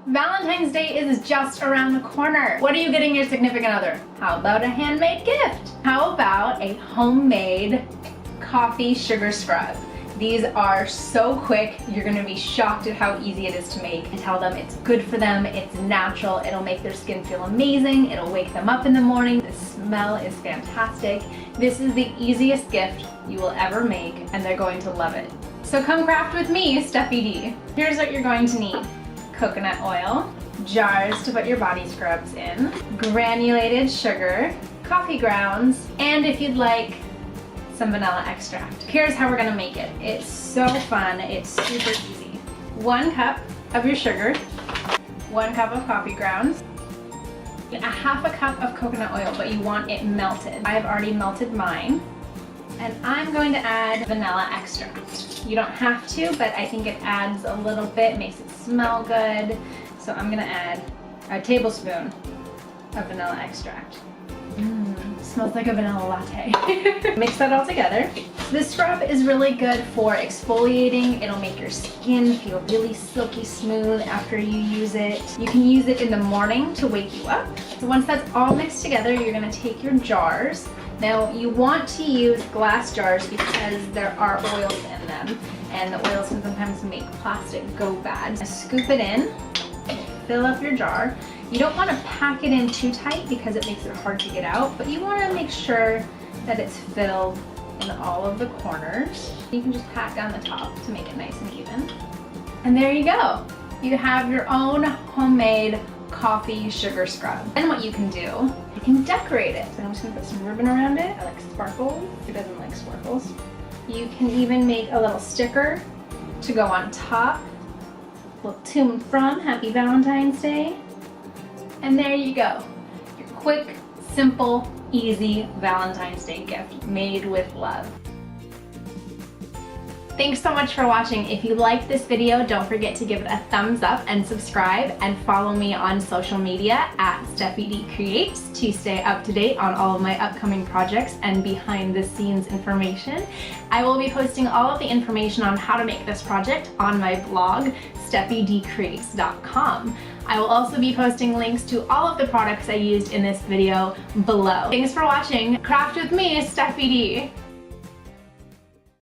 Valentine's Day is just around the corner. What are you getting your significant other? How about a handmade gift? How about a homemade coffee sugar scrub? These are so quick, you're gonna be shocked at how easy it is to make. And tell them it's good for them, it's natural, it'll make their skin feel amazing, it'll wake them up in the morning, the smell is fantastic. This is the easiest gift you will ever make, and they're going to love it. So come craft with me, Steffi D. Here's what you're going to need. Coconut oil, jars to put your body scrubs in, granulated sugar, coffee grounds, and if you'd like, some vanilla extract. Here's how we're gonna make it. It's so fun, it's super easy. 1 cup of your sugar, 1 cup of coffee grounds, a half a cup of coconut oil, but you want it melted. I've already melted mine. And I'm going to add vanilla extract. You don't have to, but I think it adds a little bit, makes it smell good. So I'm gonna add a tablespoon of vanilla extract. Smells like a vanilla latte. Mix that all together. This scrub is really good for exfoliating. It'll make your skin feel really silky smooth after you use it. You can use it in the morning to wake you up. So once that's all mixed together, you're gonna take your jars. Now you want to use glass jars because there are oils in them, and the oils can sometimes make plastic go bad. Scoop it in, fill up your jar. You don't want to pack it in too tight because it makes it hard to get out, but you want to make sure that it's filled in all of the corners. You can just pat down the top to make it nice and even. And there you go. You have your own homemade coffee sugar scrub. And what you can do, you can decorate it. So I'm just gonna put some ribbon around it. I like sparkles. Who doesn't like sparkles? You can even make a little sticker to go on top. A little to and from, happy Valentine's Day. And there you go. Your quick, simple, easy Valentine's Day gift made with love. Thanks so much for watching. If you liked this video, don't forget to give it a thumbs up and subscribe, and follow me on social media at Steffi D Creates to stay up to date on all of my upcoming projects and behind the scenes information. I will be posting all of the information on how to make this project on my blog, steffidcreates.com. I will also be posting links to all of the products I used in this video below. Thanks for watching. Craft with me, Steffi D.